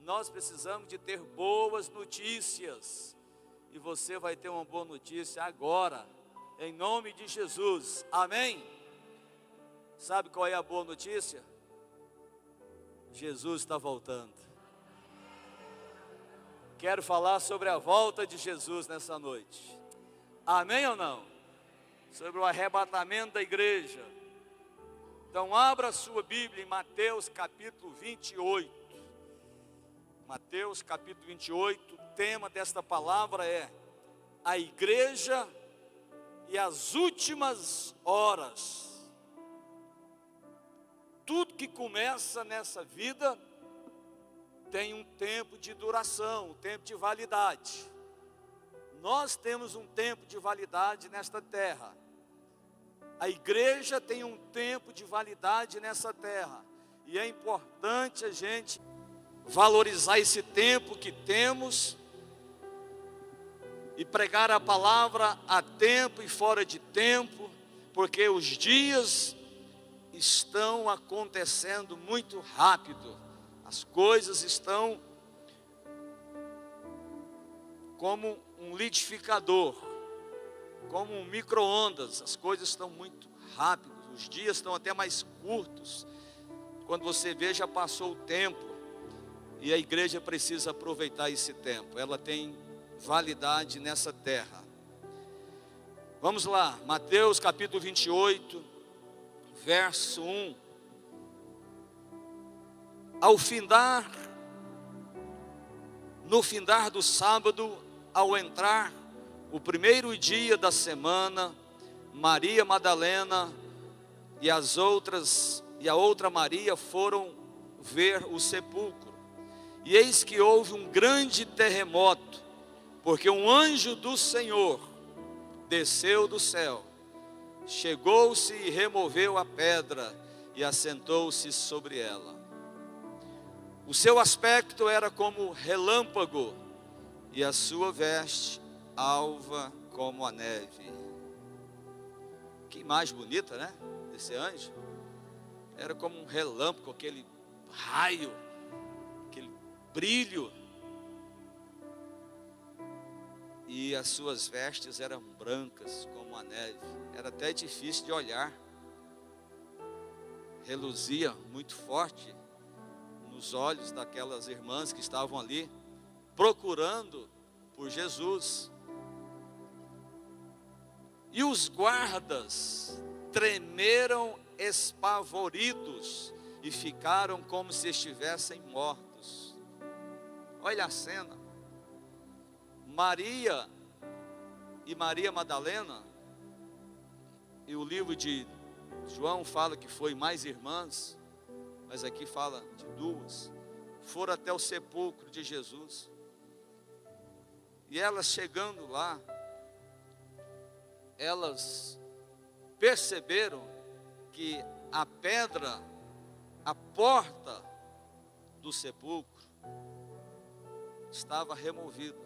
Nós precisamos de ter boas notícias. E você vai ter uma boa notícia agora, em nome de Jesus, amém? Sabe qual é a boa notícia? Jesus está voltando. Quero falar sobre a volta de Jesus nessa noite, amém ou não? Sobre o arrebatamento da igreja. Então abra a sua Bíblia em Mateus capítulo 28. Mateus capítulo 28, o tema desta palavra é a igreja e as últimas horas. Tudo que começa nessa vida tem um tempo de duração, um tempo de validade. Nós temos um tempo de validade nesta terra. A igreja tem um tempo de validade nessa terra. E é importante a gente valorizar esse tempo que temos e pregar a palavra a tempo e fora de tempo, porque os dias estão acontecendo muito rápido. As coisas estão como um liquidificador, como um micro-ondas. As coisas estão muito rápidas, os dias estão até mais curtos. Quando você vê, já passou o tempo. E a igreja precisa aproveitar esse tempo. Ela tem validade nessa terra. Vamos lá, Mateus capítulo 28, verso 1. No findar do sábado, ao entrar o primeiro dia da semana, Maria Madalena e a outra Maria foram ver o sepulcro. E eis que houve um grande terremoto, porque um anjo do Senhor desceu do céu, chegou-se e removeu a pedra e assentou-se sobre ela. O seu aspecto era como relâmpago e a sua veste alva como a neve. Que imagem bonita, né? Desse anjo. Era como um relâmpago, aquele raio, aquele brilho. E as suas vestes eram brancas como a neve. Era até difícil de olhar. Reluzia muito forte nos olhos daquelas irmãs que estavam ali procurando por Jesus. E os guardas tremeram espavoridos e ficaram como se estivessem mortos. Olha a cena. Maria e Maria Madalena, e o livro de João fala que foi mais irmãs, mas aqui fala de duas, foram até o sepulcro de Jesus. E elas chegando lá, elas perceberam que a pedra, a porta do sepulcro, estava removida.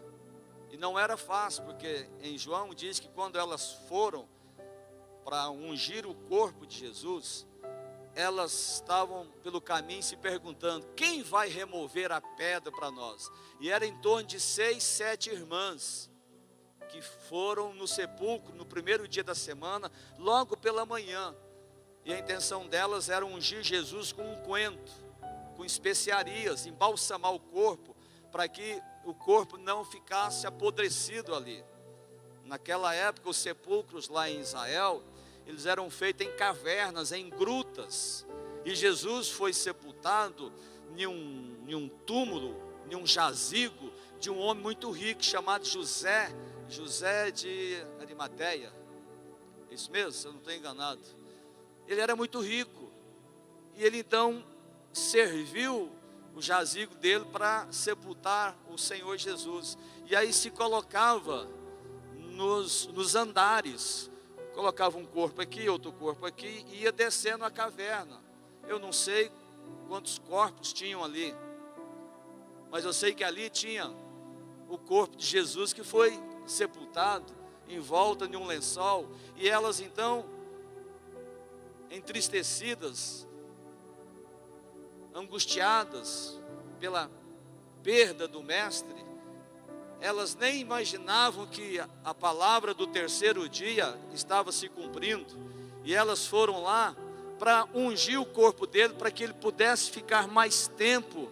E não era fácil, porque em João diz que quando elas foram para ungir o corpo de Jesus, elas estavam pelo caminho se perguntando: quem vai remover a pedra para nós? E era em torno de 6, 7 irmãs que foram no sepulcro no primeiro dia da semana, logo pela manhã. E a intenção delas era ungir Jesus com unguento, com especiarias, embalsamar o corpo, para que o corpo não ficasse apodrecido ali. Naquela época, os sepulcros lá em Israel, eles eram feitos em cavernas, em grutas. E Jesus foi sepultado em um túmulo, em um jazigo de um homem muito rico chamado José de Arimateia. Isso mesmo, se eu não estou enganado. Ele era muito rico. E ele então serviu o jazigo dele para sepultar o Senhor Jesus. E aí se colocava nos andares, colocava um corpo aqui, outro corpo aqui, e ia descendo a caverna. Eu não sei quantos corpos tinham ali, mas eu sei que ali tinha o corpo de Jesus que foi sepultado em volta de um lençol. E elas então, entristecidas, angustiadas perda do mestre, elas nem imaginavam que a palavra do terceiro dia estava se cumprindo, e elas foram lá para ungir o corpo dele, para que ele pudesse ficar mais tempo,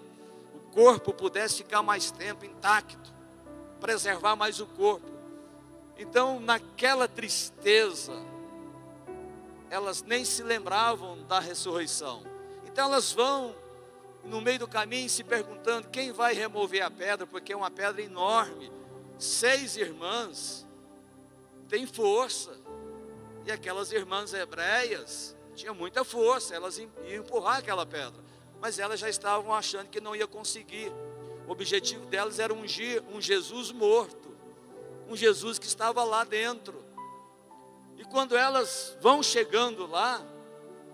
o corpo pudesse ficar mais tempo intacto, preservar mais o corpo. Então, naquela tristeza, elas nem se lembravam da ressurreição. Então elas vão no meio do caminho se perguntando quem vai remover a pedra, porque é uma pedra enorme. 6 irmãs têm força, e aquelas irmãs hebreias tinham muita força, elas iam empurrar aquela pedra, mas elas já estavam achando que não ia conseguir. O objetivo delas era ungir um Jesus morto, um Jesus que estava lá dentro. E quando elas vão chegando lá,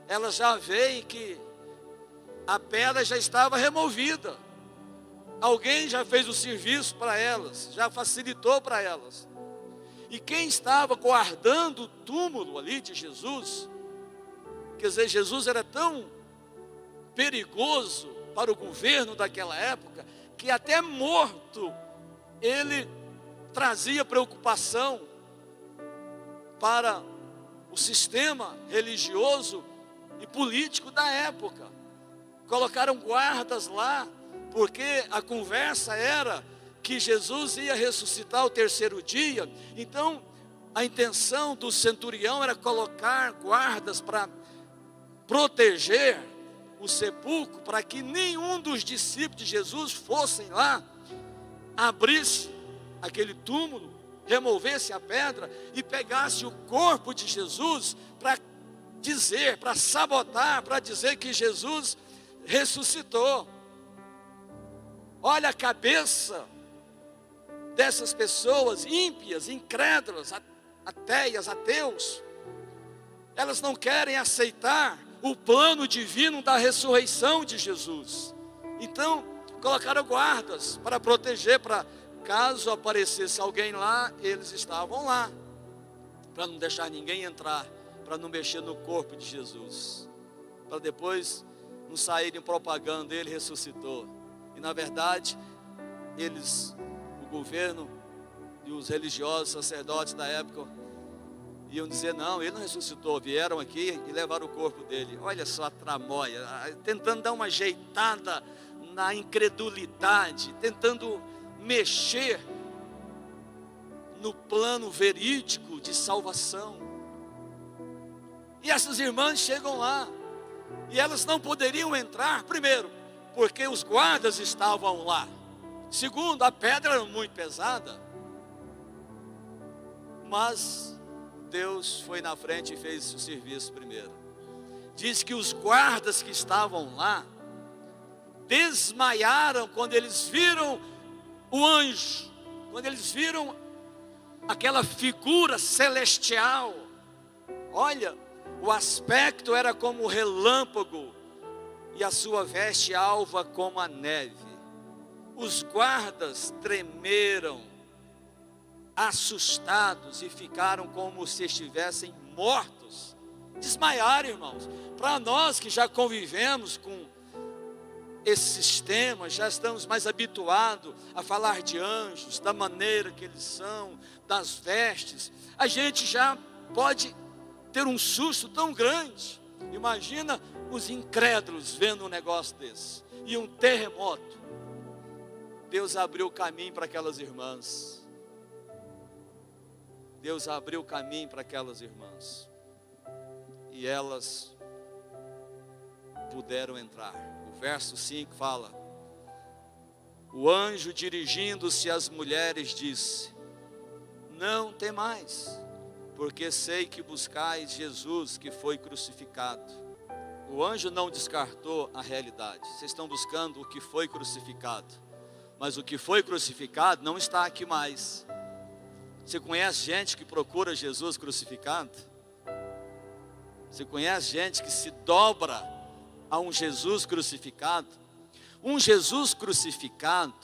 elas já veem que a pedra já estava removida. Alguém já fez o serviço para elas, já facilitou para elas. E quem estava guardando o túmulo ali de Jesus, quer dizer, Jesus era tão perigoso para o governo daquela época, que até morto, ele trazia preocupação para o sistema religioso e político da época. Colocaram guardas lá, porque a conversa era que Jesus ia ressuscitar ao terceiro dia. Então, a intenção do centurião era colocar guardas para proteger o sepulcro, para que nenhum dos discípulos de Jesus fossem lá, abrisse aquele túmulo, removesse a pedra e pegasse o corpo de Jesus para dizer, para sabotar, para dizer que Jesus ressuscitou. Olha a cabeça dessas pessoas ímpias, incrédulas, ateias, ateus. Elas não querem aceitar o plano divino da ressurreição de Jesus. Então, colocaram guardas para proteger, para caso aparecesse alguém lá, eles estavam lá, para não deixar ninguém entrar, para não mexer no corpo de Jesus, para depois não saírem propagando, ele ressuscitou. E na verdade, o governo e os religiosos, sacerdotes da época, iam dizer, não, ele não ressuscitou, vieram aqui e levaram o corpo dele. Olha só a tramóia, tentando dar uma ajeitada na incredulidade, tentando mexer no plano verídico de salvação. E essas irmãs chegam lá, e elas não poderiam entrar, primeiro, porque os guardas estavam lá. Segundo, a pedra era muito pesada. Mas Deus foi na frente e fez o serviço primeiro. Diz que os guardas que estavam lá desmaiaram quando eles viram o anjo, quando eles viram aquela figura celestial. Olha, o aspecto era como relâmpago e a sua veste alva como a neve. Os guardas tremeram, assustados, e ficaram como se estivessem mortos. Desmaiaram, irmãos. Para nós que já convivemos com esse sistema, já estamos mais habituados a falar de anjos, da maneira que eles são, das vestes, a gente já pode ter um susto tão grande. Imagina os incrédulos vendo um negócio desse, e um terremoto. Deus abriu o caminho para aquelas irmãs. Deus abriu o caminho para aquelas irmãs, e elas puderam entrar. O verso 5 fala: o anjo, dirigindo-se às mulheres, disse: não temais, porque sei que buscais Jesus que foi crucificado. O anjo não descartou a realidade. Vocês estão buscando o que foi crucificado, mas o que foi crucificado não está aqui mais. Você conhece gente que procura Jesus crucificado? Você conhece gente que se dobra a um Jesus crucificado? Um Jesus crucificado,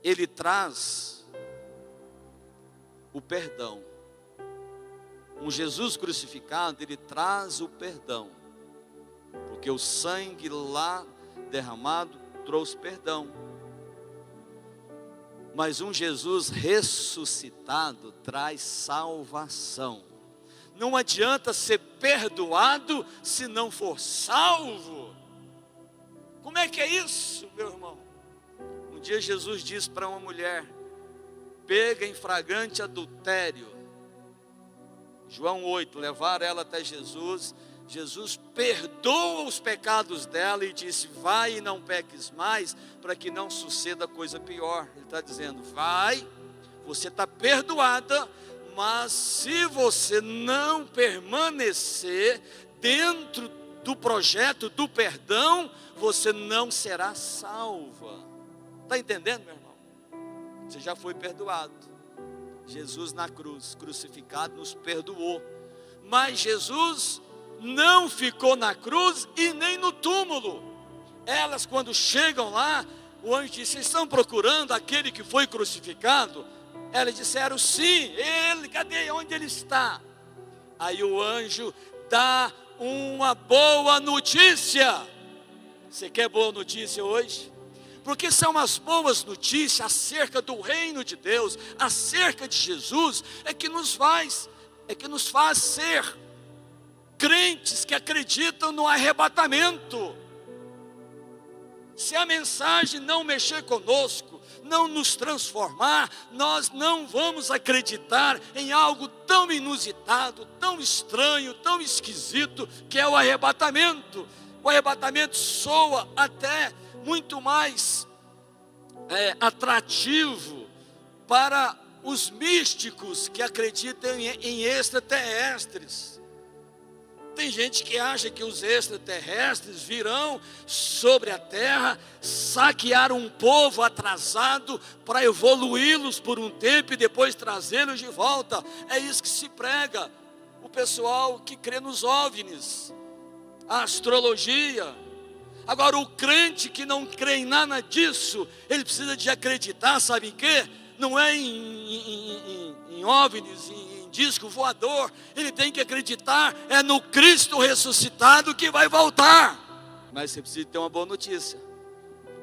ele traz o perdão. Um Jesus crucificado, ele traz o perdão, porque o sangue lá derramado trouxe perdão. Mas um Jesus ressuscitado traz salvação. Não adianta ser perdoado se não for salvo. Como é que é isso, meu irmão? Um dia Jesus disse para uma mulher, pega em flagrante adultério. João 8, levaram ela até Jesus. Jesus perdoa os pecados dela e disse, vai e não peques mais, para que não suceda coisa pior. Ele está dizendo, vai, você está perdoada, mas se você não permanecer dentro do projeto do perdão, você não será salva. Está entendendo, meu irmão? Você já foi perdoado. Jesus na cruz, crucificado, nos perdoou. Mas Jesus não ficou na cruz e nem no túmulo. Elas, quando chegam lá, o anjo disse, vocês estão procurando aquele que foi crucificado? Elas disseram, sim, ele, cadê? Onde ele está? Aí o anjo dá uma boa notícia. Você quer boa notícia hoje? Porque são as boas notícias acerca do reino de Deus, acerca de Jesus, é que nos faz ser crentes que acreditam no arrebatamento. Se a mensagem não mexer conosco, não nos transformar, nós não vamos acreditar em algo tão inusitado, tão estranho, tão esquisito, que é o arrebatamento. O arrebatamento soa até muito mais atrativo para os místicos que acreditam em extraterrestres. Tem gente que acha que os extraterrestres virão sobre a terra, saquear um povo atrasado para evoluí-los por um tempo e depois trazê-los de volta. É isso que se prega. O pessoal que crê nos OVNIs, a astrologia. Agora o crente que não crê em nada disso, ele precisa de acreditar, sabe em quê? Não é em OVNIs, em disco voador. Ele tem que acreditar no Cristo ressuscitado que vai voltar. Mas você precisa ter uma boa notícia.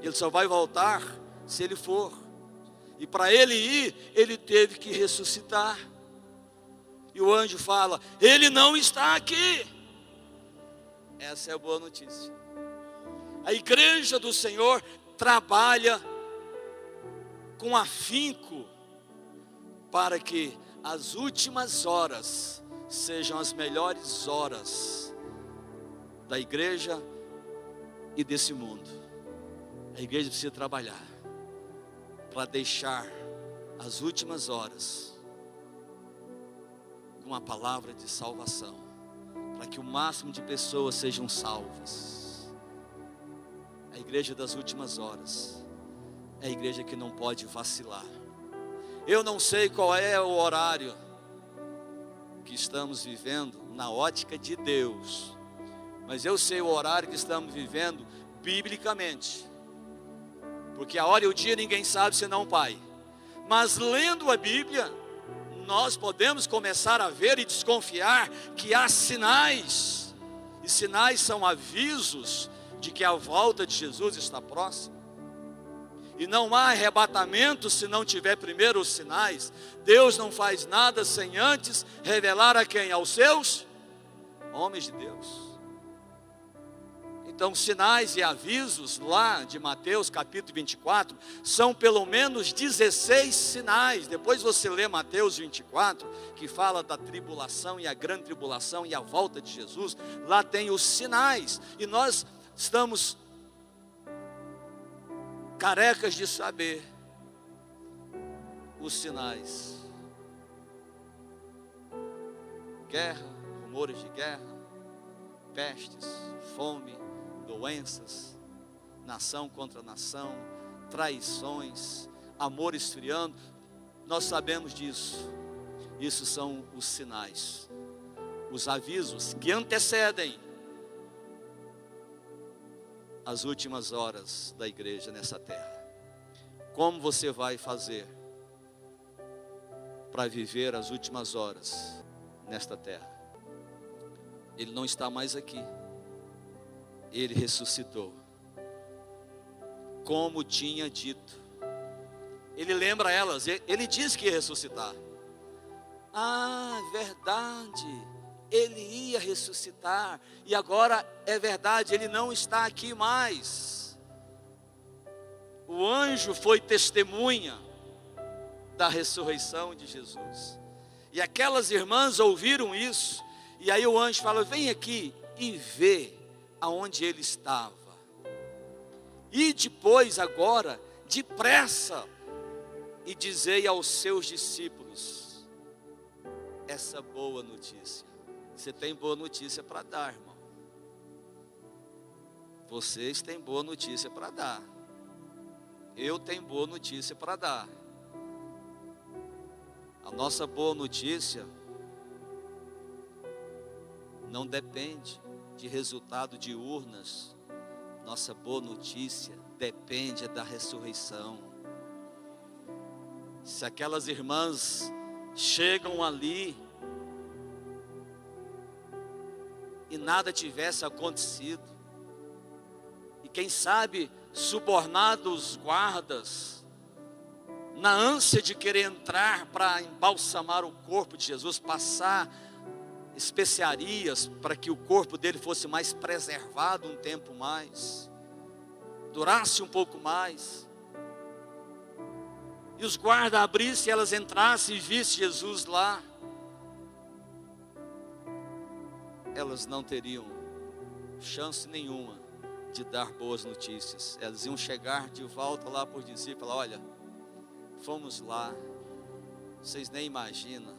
Ele só vai voltar se ele for. E para ele ir, ele teve que ressuscitar. E o anjo fala, ele não está aqui. Essa é a boa notícia. A igreja do Senhor trabalha com afinco para que as últimas horas sejam as melhores horas da igreja e desse mundo. A igreja precisa trabalhar para deixar as últimas horas com a palavra de salvação, para que o máximo de pessoas sejam salvas. A igreja das últimas horas é a igreja que não pode vacilar. Eu não sei qual é o horário que estamos vivendo na ótica de Deus, mas eu sei o horário que estamos vivendo biblicamente, porque a hora e o dia ninguém sabe senão o Pai. Mas lendo a Bíblia, nós podemos começar a ver e desconfiar que há sinais, e sinais são avisos de que a volta de Jesus está próxima. E não há arrebatamento se não tiver primeiro os sinais. Deus não faz nada sem antes revelar a quem? Aos seus homens de Deus. Então, sinais e avisos lá de Mateus capítulo 24, são pelo menos 16 sinais. Depois você lê Mateus 24, que fala da tribulação e a grande tribulação e a volta de Jesus. Lá tem os sinais, e nós estamos carecas de saber os sinais. Guerra, rumores de guerra, pestes, fome, doenças, nação contra nação, traições, amor esfriando. Nós sabemos disso. Isso são os sinais, os avisos que antecedem as últimas horas da igreja nessa terra. Como você vai fazer para viver as últimas horas nesta terra? Ele não está mais aqui. Ele ressuscitou. como tinha dito. Ele lembra elas, ele disse que ia ressuscitar. Ah, verdade, ele ia ressuscitar, e agora é verdade, ele não está aqui mais. O anjo foi testemunha da ressurreição de Jesus. E aquelas irmãs ouviram isso, e aí o anjo fala: vem aqui e vê aonde ele estava. E depois agora, depressa, e dizei aos seus discípulos essa boa notícia. Você tem boa notícia para dar, irmão. Vocês têm boa notícia para dar. Eu tenho boa notícia para dar. A nossa boa notícia não depende de resultado de urnas. Nossa boa notícia depende da ressurreição. Se aquelas irmãs chegam ali e nada tivesse acontecido, e quem sabe subornados guardas, na ânsia de querer entrar para embalsamar o corpo de Jesus, passar especiarias para que o corpo dele fosse mais preservado um tempo mais, durasse um pouco mais, e os guardas abrissem, elas entrassem e vissem Jesus lá, elas não teriam chance nenhuma de dar boas notícias. Elas iam chegar de volta lá por discípulos: olha, fomos lá, vocês nem imaginam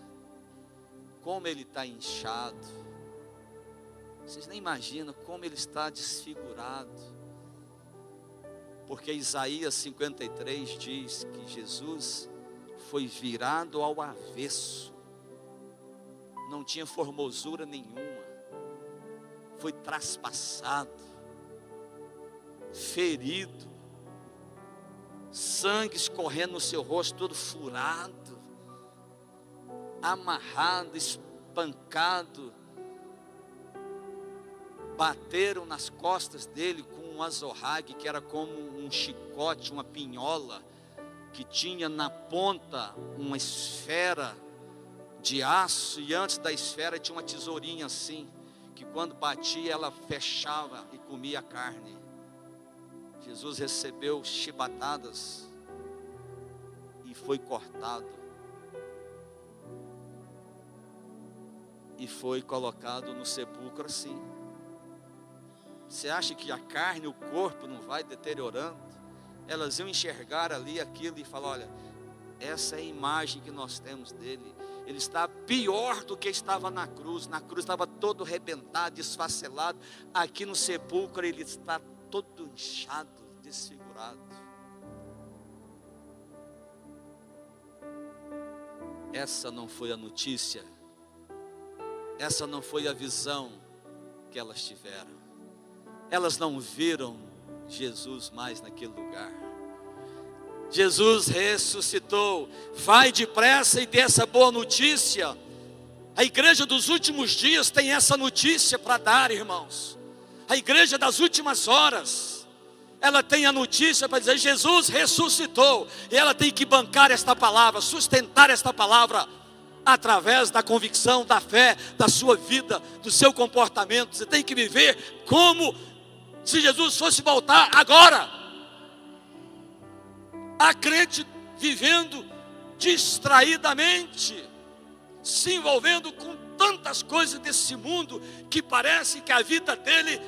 como ele está inchado, vocês nem imaginam como ele está desfigurado. Porque Isaías 53 diz que Jesus foi virado ao avesso, não tinha formosura nenhuma, foi traspassado, ferido, sangue escorrendo no seu rosto, todo furado, amarrado, espancado. Bateram nas costas dele com um azorrague, que era como um chicote, uma pinhola, que tinha na ponta uma esfera de aço, e antes da esfera tinha uma tesourinha assim, que quando batia ela fechava e comia a carne. Jesus recebeu chibatadas e foi cortado, e foi colocado no sepulcro assim. Você acha que a carne, o corpo não vai deteriorando? Elas iam enxergar ali aquilo e falar: olha, essa é a imagem que nós temos dele. Ele está pior do que estava na cruz. Na cruz estava todo arrebentado, desfacelado. Aqui no sepulcro ele está todo inchado, desfigurado. Essa não foi a notícia, essa não foi a visão que elas tiveram. Elas não viram Jesus mais naquele lugar. Jesus ressuscitou. Vai depressa e dê essa boa notícia. A igreja dos últimos dias tem essa notícia para dar, irmãos. A igreja das últimas horas, ela tem a notícia para dizer: Jesus ressuscitou. E ela tem que bancar esta palavra, sustentar esta palavra, através da convicção, da fé, da sua vida, do seu comportamento. Você tem que viver como se Jesus fosse voltar agora. Há crente vivendo distraidamente, se envolvendo com tantas coisas desse mundo, que parece que a vida dele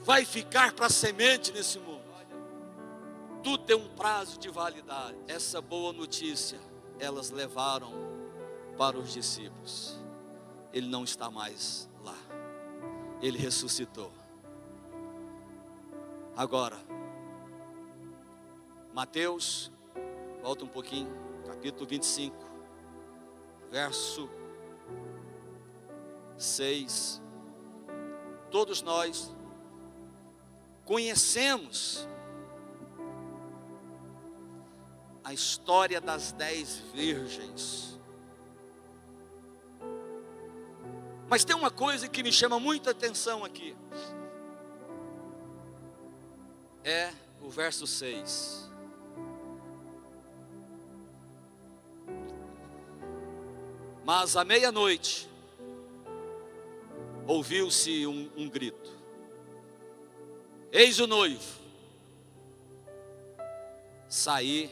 vai ficar para semente nesse mundo. Tudo tem um prazo de validade. Essa boa notícia elas levaram para os discípulos. Ele não está mais lá, ele ressuscitou. Agora, Mateus, volta um pouquinho, capítulo 25, verso 6. Todos nós conhecemos a história das 10 virgens. Mas tem uma coisa que me chama muita atenção aqui. É o verso 6. Mas à meia-noite, ouviu-se um grito: eis o noivo, saí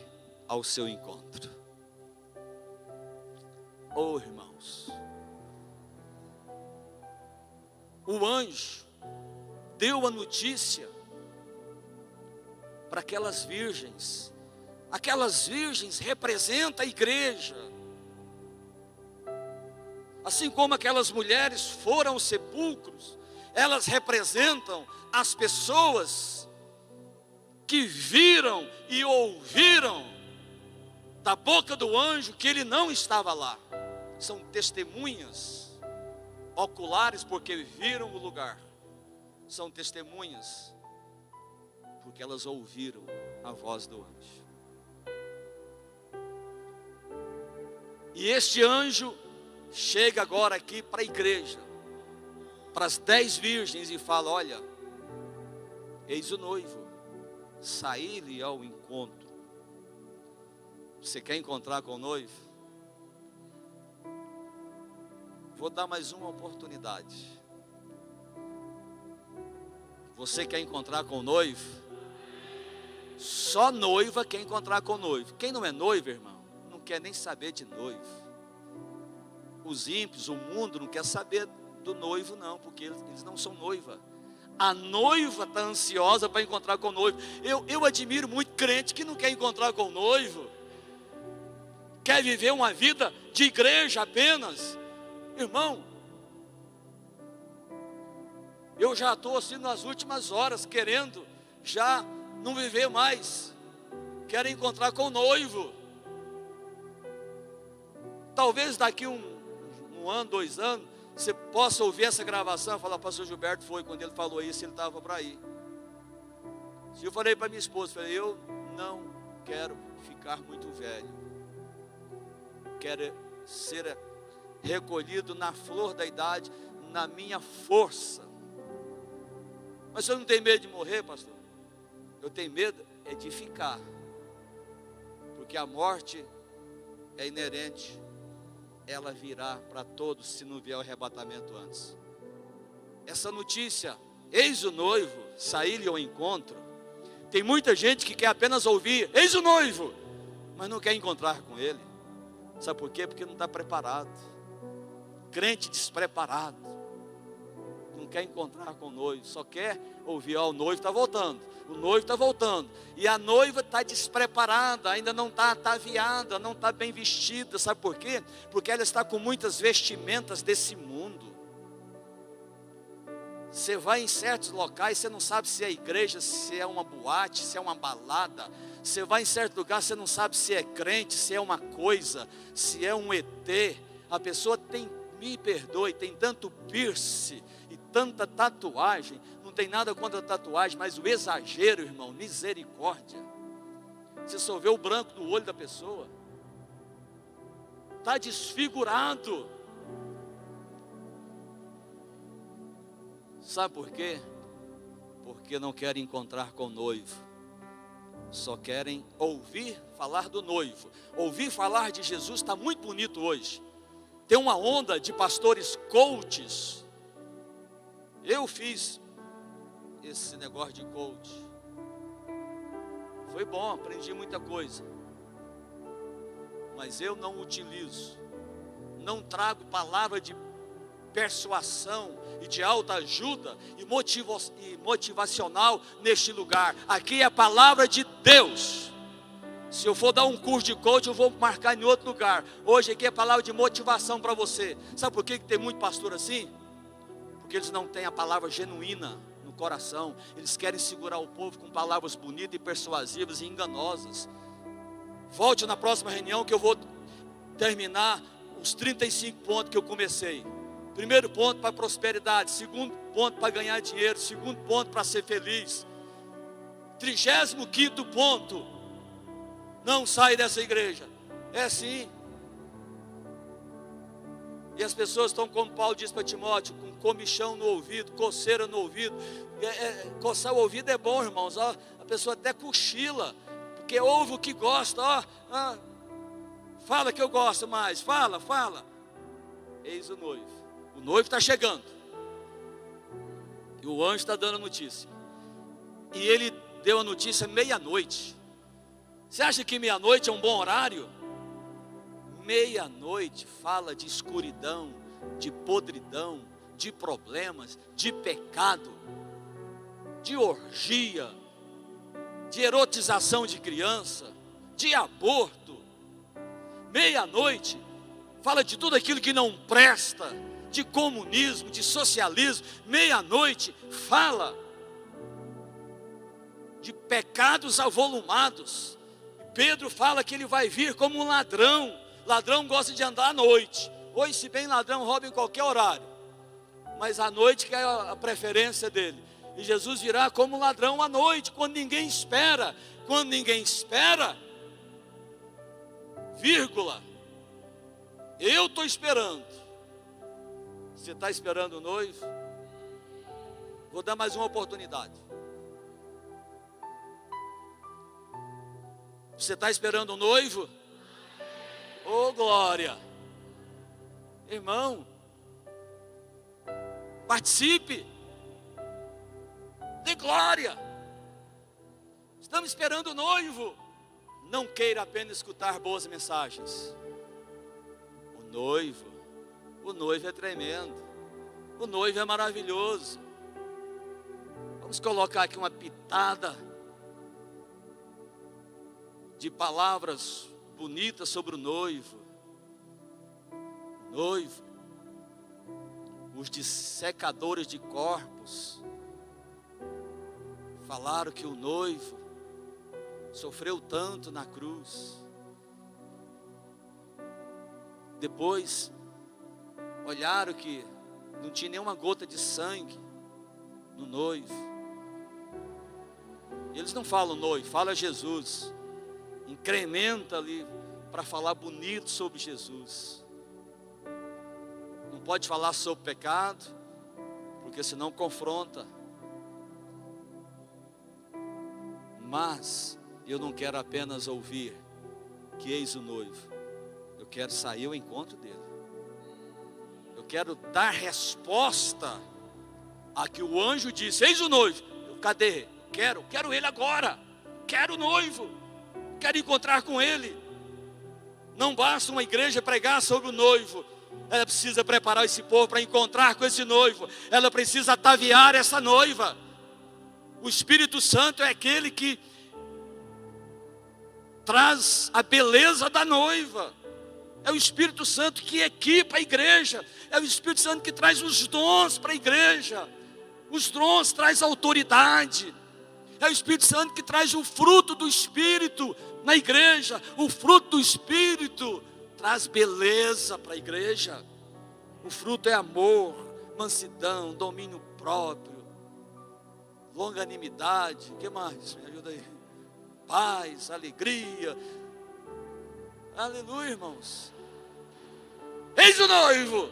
ao seu encontro. Oh, irmãos, o anjo deu a notícia para aquelas virgens. Aquelas virgens representam a igreja. Assim como aquelas mulheres foram aos sepulcros, elas representam as pessoas que viram e ouviram da boca do anjo que ele não estava lá. São testemunhas oculares porque viram o lugar. São testemunhas porque elas ouviram a voz do anjo. E este anjo chega agora aqui para a igreja, para as 10 virgens, e fala: olha, eis o noivo, saí-lhe ao encontro. Você quer encontrar com o noivo? Vou dar mais uma oportunidade. Você quer encontrar com o noivo? Só noiva quer encontrar com o noivo. Quem não é noivo, irmão, não quer nem saber de noivo. Os ímpios, o mundo não quer saber do noivo não, porque eles não são noiva. A noiva está ansiosa para encontrar com o noivo. Eu admiro muito crente que não quer encontrar com o noivo, quer viver uma vida de igreja apenas. Irmão, eu já estou assim nas últimas horas, querendo já não viver mais. Quero encontrar com o noivo. Talvez daqui um ano, 2 anos, você possa ouvir essa gravação e falar: pastor Gilberto foi, quando ele falou isso, ele estava para ir. Eu falei para minha esposa, eu não quero ficar muito velho. Quero ser recolhido na flor da idade, na minha força. Mas você não tem medo de morrer, pastor? Eu tenho medo é de ficar, porque a morte é inerente. Ela virá para todos se não vier o arrebatamento antes. Essa notícia, eis o noivo, saí-lhe ao encontro. Tem muita gente que quer apenas ouvir, eis o noivo, mas não quer encontrar com ele. Sabe por quê? Porque não está preparado. Crente despreparado, não quer encontrar com o noivo, só quer ouvir: ó, o noivo está voltando, o noivo está voltando. E a noiva está despreparada, ainda não está ataviada, não está bem vestida. Sabe por quê? Porque ela está com muitas vestimentas desse mundo. Você vai em certos locais, você não sabe se é igreja, se é uma boate, se é uma balada. Você vai em certo lugar, você não sabe se é crente, se é uma coisa, se é um ET. A pessoa tem, me perdoe, tem tanto piercing e tanta tatuagem. Não tem nada contra a tatuagem, mas o exagero, irmão, misericórdia. Você só vê o branco do olho da pessoa. Está desfigurado. Sabe por quê? Porque não querem encontrar com o noivo. Só querem ouvir falar do noivo. Ouvir falar de Jesus está muito bonito hoje. Tem uma onda de pastores coaches. Eu fiz esse negócio de coach. Foi bom, aprendi muita coisa. Mas eu não utilizo. Não trago palavra de persuasão e de autoajuda e motivacional neste lugar. Aqui é a palavra de Deus. Se eu for dar um curso de coach, eu vou marcar em outro lugar. Hoje aqui é palavra de motivação para você. Sabe por que tem muito pastor assim? Porque eles não têm a palavra genuína no coração. Eles querem segurar o povo com palavras bonitas e persuasivas e enganosas. Volte na próxima reunião que eu vou terminar os 35 pontos que eu comecei. Primeiro ponto para prosperidade, segundo ponto para ganhar dinheiro, segundo ponto para ser feliz. 35º ponto, não sai dessa igreja. É assim. E as pessoas estão, como Paulo diz para Timóteo, com comichão no ouvido, coceira no ouvido. Coçar o ouvido é bom, irmãos. A pessoa até cochila, porque ouve o que gosta, fala que eu gosto mais, fala. Eis o noivo está chegando, e o anjo está dando a notícia, e ele deu a notícia meia-noite. Você acha que meia-noite é um bom horário? Meia-noite fala de escuridão, de podridão, de problemas, de pecado, de orgia, de erotização de criança, de aborto. Meia-noite fala de tudo aquilo que não presta, de comunismo, de socialismo. Meia-noite fala de pecados avolumados. Pedro fala que ele vai vir como um ladrão. Ladrão gosta de andar à noite. Hoje, se bem ladrão, rouba em qualquer horário, mas à noite que é a preferência dele. E Jesus virá como ladrão à noite, quando ninguém espera. Quando ninguém espera, vírgula, eu estou esperando. Você está esperando o noivo? Vou dar mais uma oportunidade. Você está esperando o noivo? Oh, glória! Irmão, participe, dê glória. Estamos esperando o noivo. Não queira apenas escutar boas mensagens. O noivo é tremendo, o noivo é maravilhoso. Vamos colocar aqui uma pitada de palavras bonitas sobre o noivo. Os dissecadores de corpos falaram que o noivo sofreu tanto na cruz. Depois olharam que não tinha nenhuma gota de sangue no noivo. Eles não falam noivo, fala Jesus. Incrementa ali para falar bonito sobre Jesus. Não pode falar sobre pecado, porque senão confronta. Mas eu não quero apenas ouvir que eis o noivo. Eu quero sair ao encontro dele. Eu quero dar resposta a que o anjo disse: eis o noivo. Cadê? Quero ele agora. Quero o noivo. Quero encontrar com ele. Não basta uma igreja pregar sobre o noivo. Ela precisa preparar esse povo para encontrar com esse noivo. Ela precisa ataviar essa noiva. O Espírito Santo é aquele que traz a beleza da noiva. É o Espírito Santo que equipa a igreja. É o Espírito Santo que traz os dons para a igreja. Os dons traz autoridade. É o Espírito Santo que traz o fruto do Espírito na igreja. O fruto do Espírito traz beleza para a igreja. O fruto é amor, mansidão, domínio próprio, longanimidade. O que mais? Me ajuda aí. Paz, alegria. Aleluia, irmãos. Eis o noivo.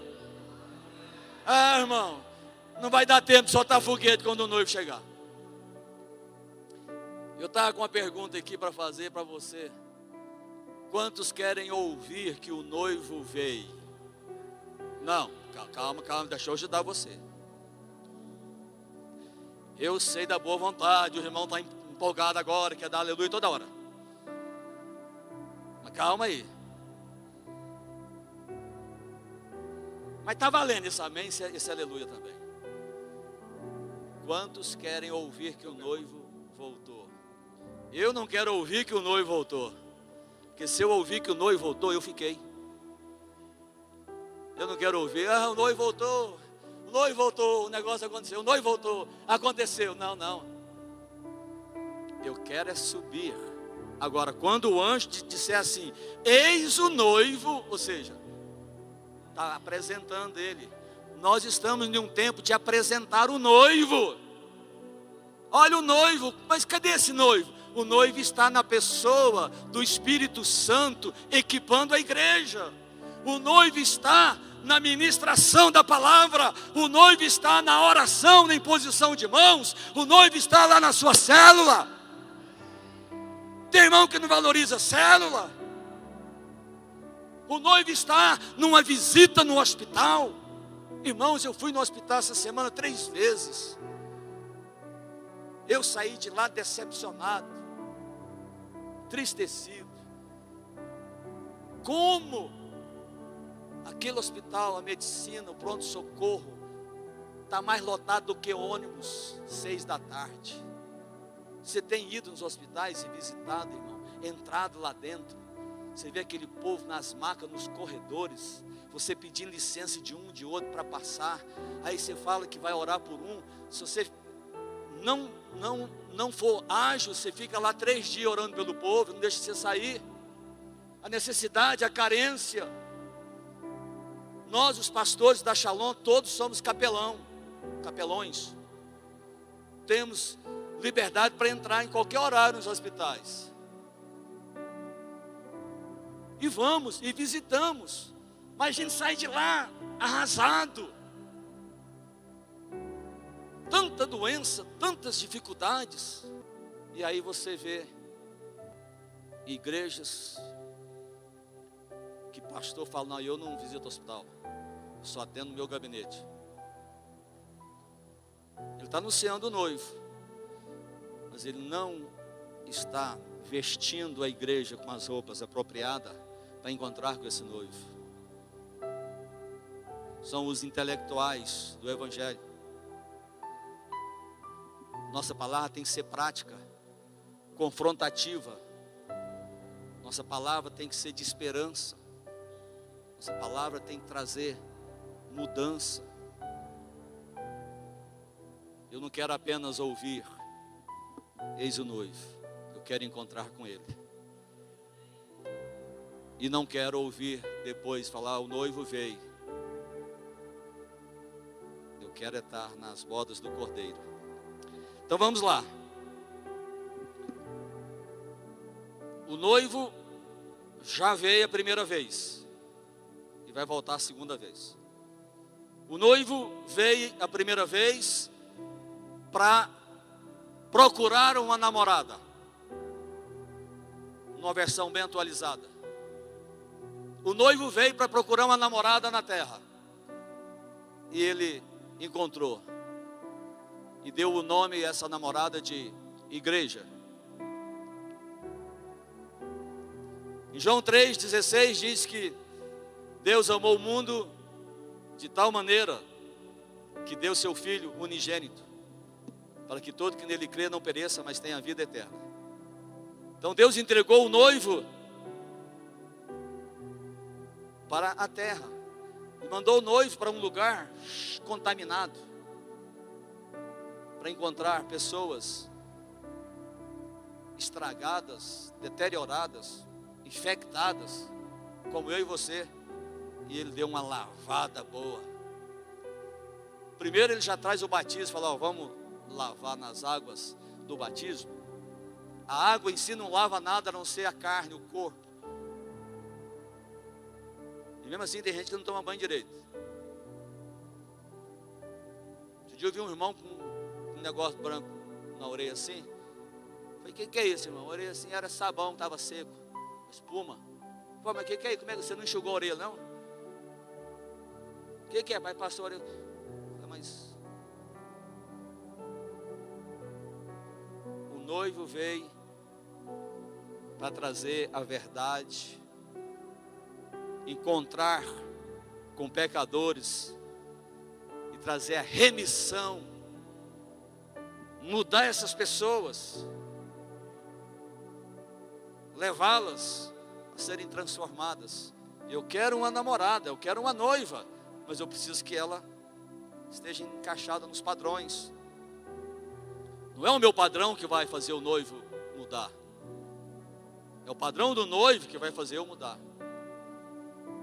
Ah, irmão, não vai dar tempo de soltar foguete quando o noivo chegar. Eu estava com uma pergunta aqui para fazer para você. Quantos querem ouvir que o noivo veio? Não, calma, deixa eu ajudar você. Eu sei da boa vontade, o irmão está empolgado agora, quer dar aleluia toda hora. Mas calma aí. Mas está valendo esse amém, esse aleluia também. Quantos querem ouvir que o noivo voltou? Eu não quero ouvir que o noivo voltou. Porque se eu ouvir que o noivo voltou, eu fiquei. Eu não quero ouvir, o noivo voltou, o negócio aconteceu, o noivo voltou, aconteceu. Não. Eu quero é subir. Agora, quando o anjo disser assim, eis o noivo, ou seja, está apresentando ele. Nós estamos em um tempo de apresentar o noivo. Olha o noivo, mas cadê esse noivo? O noivo está na pessoa do Espírito Santo, equipando a igreja. O noivo está na ministração da palavra. O noivo está na oração, na imposição de mãos. O noivo está lá na sua célula. Tem irmão que não valoriza a célula. O noivo está numa visita no hospital. Irmãos, eu fui no hospital essa semana 3 vezes. Eu saí de lá decepcionado, entristecido. Como aquele hospital, a medicina, o pronto-socorro, está mais lotado do que ônibus, 6 da tarde. Você tem ido nos hospitais e visitado, irmão, entrado lá dentro, você vê aquele povo nas macas, nos corredores, você pedindo licença de um, de outro para passar. Aí você fala que vai orar por um. Se você não for ágil, você fica lá 3 dias orando pelo povo, não deixa você sair. A necessidade, a carência. Nós, os pastores da Shalom, todos somos capelões. Temos liberdade para entrar em qualquer horário nos hospitais. E vamos, e visitamos. Mas a gente sai de lá arrasado. Tanta doença, tantas dificuldades. E aí você vê igrejas que pastor fala, não, eu não visito o hospital, eu só atendo no meu gabinete. Ele está anunciando o noivo, mas ele não está vestindo a igreja com as roupas apropriadas para encontrar com esse noivo. São os intelectuais do evangelho. Nossa palavra tem que ser prática, confrontativa. Nossa palavra tem que ser de esperança. Nossa palavra tem que trazer mudança. Eu não quero apenas ouvir, eis o noivo. Eu quero encontrar com ele. E não quero ouvir depois falar, o noivo veio. Eu quero estar nas bodas do Cordeiro. Então vamos lá. O noivo já veio a primeira vez e vai voltar a segunda vez. O noivo veio a primeira vez para procurar uma namorada, numa versão bem atualizada. O noivo veio para procurar uma namorada na terra e ele encontrou e deu o nome a essa namorada de igreja. Em João 3,16 diz que Deus amou o mundo de tal maneira que deu seu Filho unigênito, para que todo que nele crê não pereça, mas tenha vida eterna. Então Deus entregou o noivo para a terra, e mandou o noivo para um lugar contaminado, para encontrar pessoas estragadas, deterioradas, infectadas, como eu e você. E ele deu uma lavada boa. Primeiro ele já traz o batismo, fala, ó, vamos lavar nas águas do batismo. A água em si não lava nada a não ser a carne, o corpo. E mesmo assim tem gente que não toma banho direito. Esse dia eu vi um irmão com um negócio branco na orelha assim. Falei, o que é isso, irmão? A orelha assim era sabão, estava seco, espuma. Pô, mas o que é isso? Como é que você não enxugou a orelha, não? O que é? Pai, passou a orelha. Mas o noivo veio para trazer a verdade, encontrar com pecadores e trazer a remissão, mudar essas pessoas, levá-las a serem transformadas. Eu quero uma namorada, eu quero uma noiva, mas eu preciso que ela esteja encaixada nos padrões. Não é o meu padrão que vai fazer o noivo mudar, é o padrão do noivo que vai fazer eu mudar.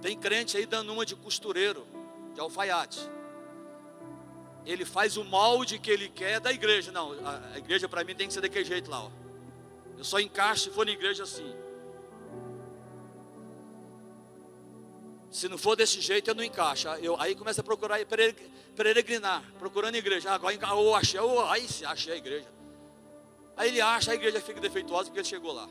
Tem crente aí dando uma de costureiro, de alfaiate. Ele faz o molde que ele quer da igreja. Não, a igreja para mim tem que ser daquele jeito lá, ó. Eu só encaixo se for na igreja assim. Se não for desse jeito, eu não encaixo. Aí começa a procurar, peregrinar, procurando a igreja. Agora achei a igreja. Aí ele acha, a igreja fica defeituosa porque ele chegou lá.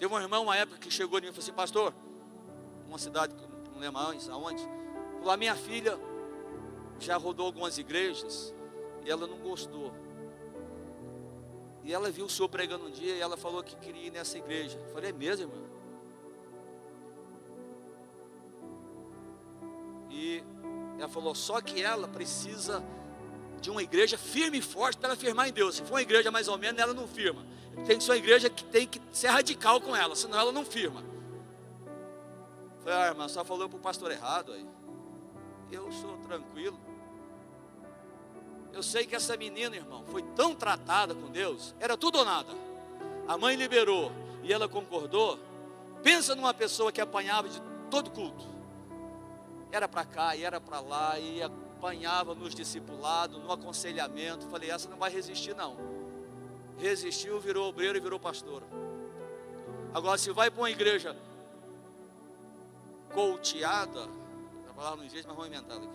Teve um irmão, uma época, que chegou em mim e falou assim: pastor, uma cidade, não lembro aonde, falou: a minha filha já rodou algumas igrejas e ela não gostou. E ela viu o senhor pregando um dia e ela falou que queria ir nessa igreja. Eu falei: é mesmo, irmão? E ela falou: só que ela precisa de uma igreja firme e forte para ela firmar em Deus. Se for uma igreja mais ou menos, ela não firma. Tem que ser uma igreja que tem que ser radical com ela, senão ela não firma. Eu falei: ah, irmã, só falou para o pastor errado aí. Eu sou tranquilo. Eu sei que essa menina, irmão, foi tão tratada com Deus, era tudo ou nada. A mãe liberou e ela concordou. Pensa numa pessoa que apanhava de todo culto. Era para cá e era para lá, e apanhava nos discipulados, no aconselhamento. Falei: essa não vai resistir não. Resistiu, virou obreiro e virou pastora. Agora, se vai para uma igreja coacheada, a palavra não existe, mas vamos inventar aqui.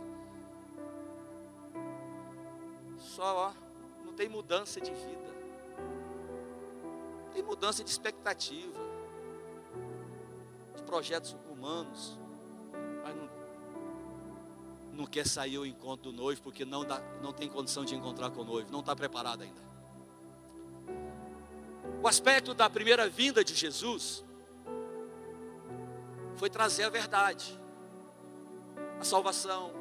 Só, não tem mudança de vida, não tem mudança de expectativa, de projetos humanos, mas não quer sair ao encontro do noivo, porque não tem condição de encontrar com o noivo, não está preparado ainda. O aspecto da primeira vinda de Jesus foi trazer a verdade, a salvação,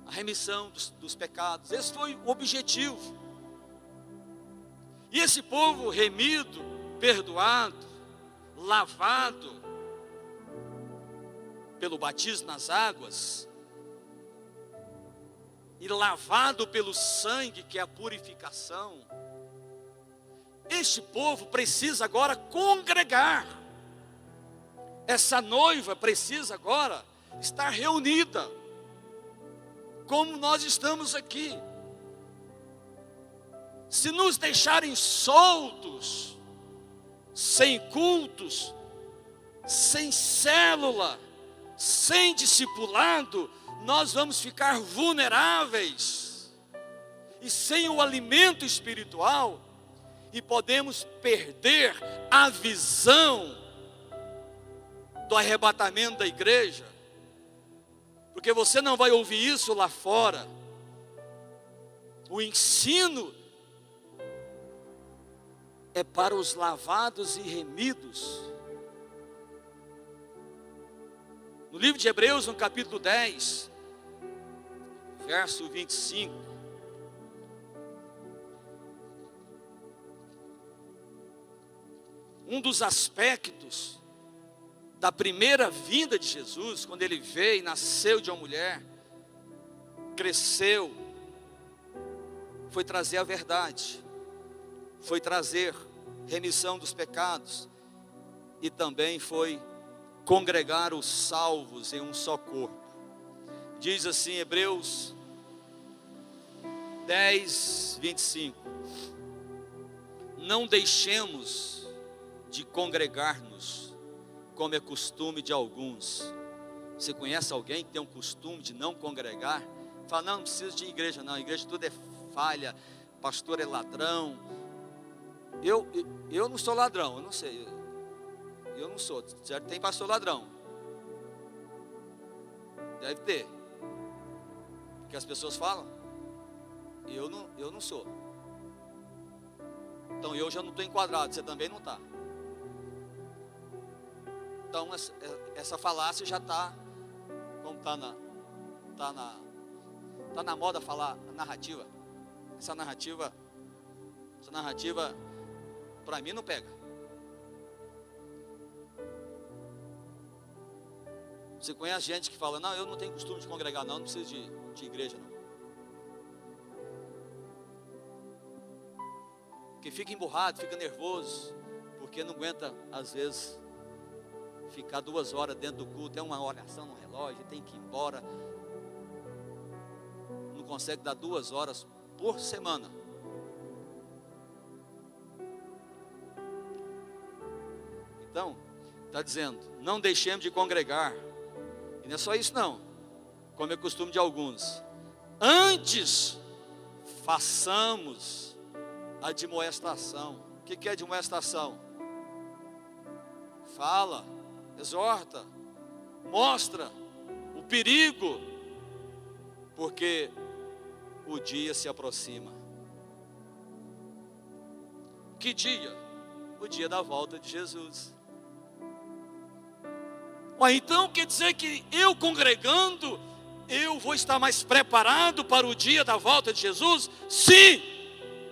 a remissão dos pecados. Esse foi o objetivo. E esse povo remido, perdoado, lavado pelo batismo nas águas e lavado pelo sangue, que é a purificação, este povo precisa agora congregar. Essa noiva precisa agora estar reunida, como nós estamos aqui. Se nos deixarem soltos, sem cultos, sem célula, sem discipulado, nós vamos ficar vulneráveis e sem o alimento espiritual, e podemos perder a visão do arrebatamento da igreja, porque você não vai ouvir isso lá fora. O ensino é para os lavados e remidos. No livro de Hebreus, no capítulo 10, verso 25, um dos aspectos da primeira vinda de Jesus, quando ele veio e nasceu de uma mulher, cresceu, foi trazer a verdade, foi trazer remissão dos pecados, e também foi congregar os salvos em um só corpo. Diz assim, Hebreus 10, 25: não deixemos de congregar-nos, como é costume de alguns. Você conhece alguém que tem um costume de não congregar? Fala: não precisa de igreja não, igreja tudo é falha, pastor é ladrão. Eu não sou ladrão, eu não sei, eu não sou. Certo? Tem pastor ladrão, deve ter, porque as pessoas falam. Eu não sou. Então eu já não estou enquadrado, você também não está. Então essa falácia já está, como está na moda falar narrativa. Essa narrativa para mim não pega. Você conhece gente que fala: não, eu não tenho costume de congregar não preciso de igreja não. Porque fica emburrado, fica nervoso, porque não aguenta às vezes ficar 2 horas dentro do culto, é uma oração no relógio, tem que ir embora, não consegue dar 2 horas por semana. Então, está dizendo: não deixemos de congregar, e não é só isso não, como é costume de alguns, antes façamos a admoestação. O que é admoestação? fala, exorta, mostra o perigo, porque o dia se aproxima. Que dia? O dia da volta de Jesus. Então quer dizer que eu congregando, eu vou estar mais preparado para o dia da volta de Jesus? Sim,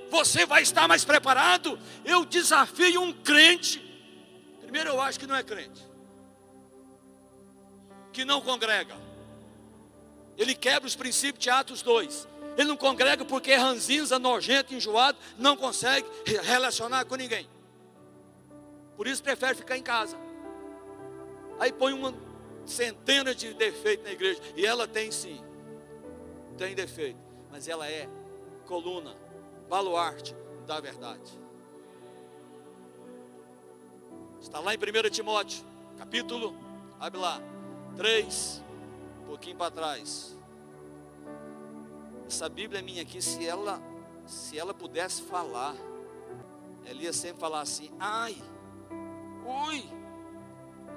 você vai estar mais preparado. Eu desafio um crente, primeiro eu acho que não é crente, que não congrega. Ele quebra os princípios de Atos 2. Ele não congrega porque é ranzinza, nojento, enjoado, não consegue relacionar com ninguém. Por isso prefere ficar em casa. Aí põe uma centena de defeitos na igreja. E ela tem sim, tem defeito, mas ela é coluna, baluarte da verdade. Está lá em 1 Timóteo, capítulo, abre lá, 3, um pouquinho para trás. Essa Bíblia minha aqui, se ela pudesse falar, ela ia sempre falar assim: ai, ui,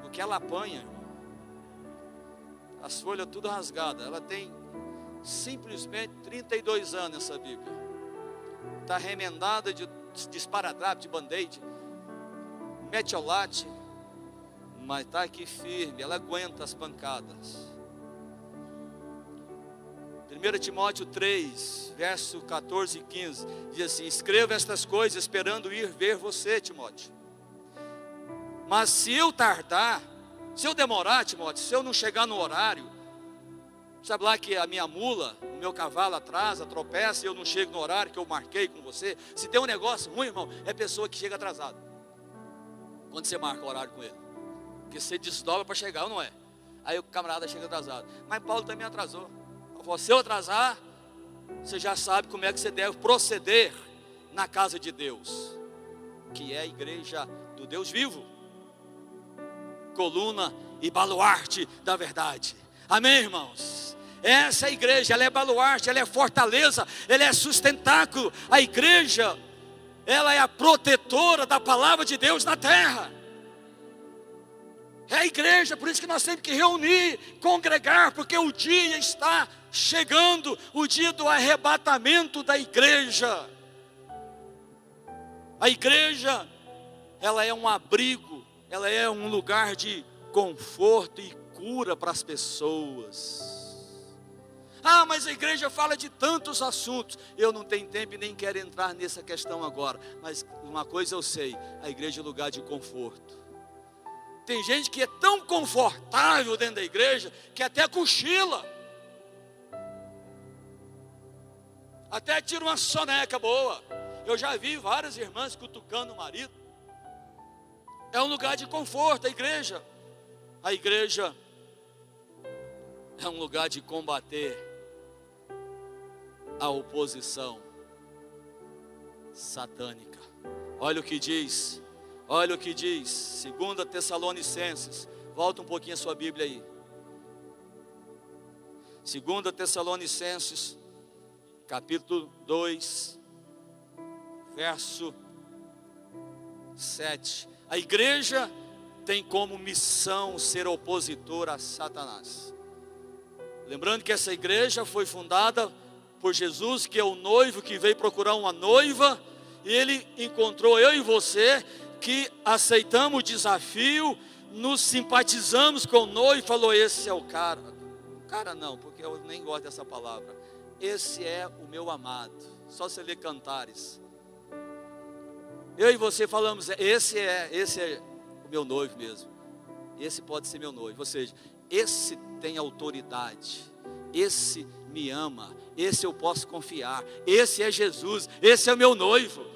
porque ela apanha, irmão. As folhas tudo rasgadas. Ela tem simplesmente 32 anos essa Bíblia. Está remendada de esparadrapo, de band-aid, metiolate, mas está aqui firme, ela aguenta as pancadas. 1 Timóteo 3, verso 14 e 15, diz assim: escreva estas coisas esperando ir ver você, Timóteo. Mas se eu tardar, se eu demorar, Timóteo, se eu não chegar no horário, sabe lá que a minha mula, o meu cavalo atrasa, tropeça e eu não chego no horário que eu marquei com você. Se tem um negócio ruim, irmão, é pessoa que chega atrasada quando você marca o horário com ele, porque você desdobra para chegar, ou não é? Aí o camarada chega atrasado. Mas Paulo também atrasou. Se eu atrasar, você já sabe como é que você deve proceder na casa de Deus, que é a igreja do Deus vivo, coluna e baluarte da verdade. Amém, irmãos? Essa igreja, ela é baluarte, ela é fortaleza, ela é sustentáculo. A igreja, ela é a protetora da palavra de Deus na terra. É a igreja, por isso que nós temos que reunir, congregar, porque o dia está chegando, o dia do arrebatamento da igreja. A igreja, ela é um abrigo, ela é um lugar de conforto e cura para as pessoas. Ah, mas a igreja fala de tantos assuntos. Eu não tenho tempo e nem quero entrar nessa questão agora, mas uma coisa eu sei: a igreja é lugar de conforto. Tem gente que é tão confortável dentro da igreja que até cochila, até tira uma soneca boa. Eu já vi várias irmãs cutucando o marido. É um lugar de conforto a igreja. A igreja é um lugar de combater a oposição satânica. Olha o que diz. Olha o que diz, 2 Tessalonicenses, volta um pouquinho a sua Bíblia aí. 2 Tessalonicenses, capítulo 2, verso 7. A igreja tem como missão ser opositora a Satanás. Lembrando que essa igreja foi fundada por Jesus, que é o noivo que veio procurar uma noiva, e ele encontrou eu e você, que aceitamos o desafio, nos simpatizamos com o noivo e falou: esse é o cara. Cara não, porque eu nem gosto dessa palavra. Esse é o meu amado. Só você ler Cantares. Eu e você falamos: esse é o meu noivo mesmo. Esse pode ser meu noivo. Ou seja, esse tem autoridade. Esse me ama. Esse eu posso confiar. Esse é Jesus. Esse é o meu noivo.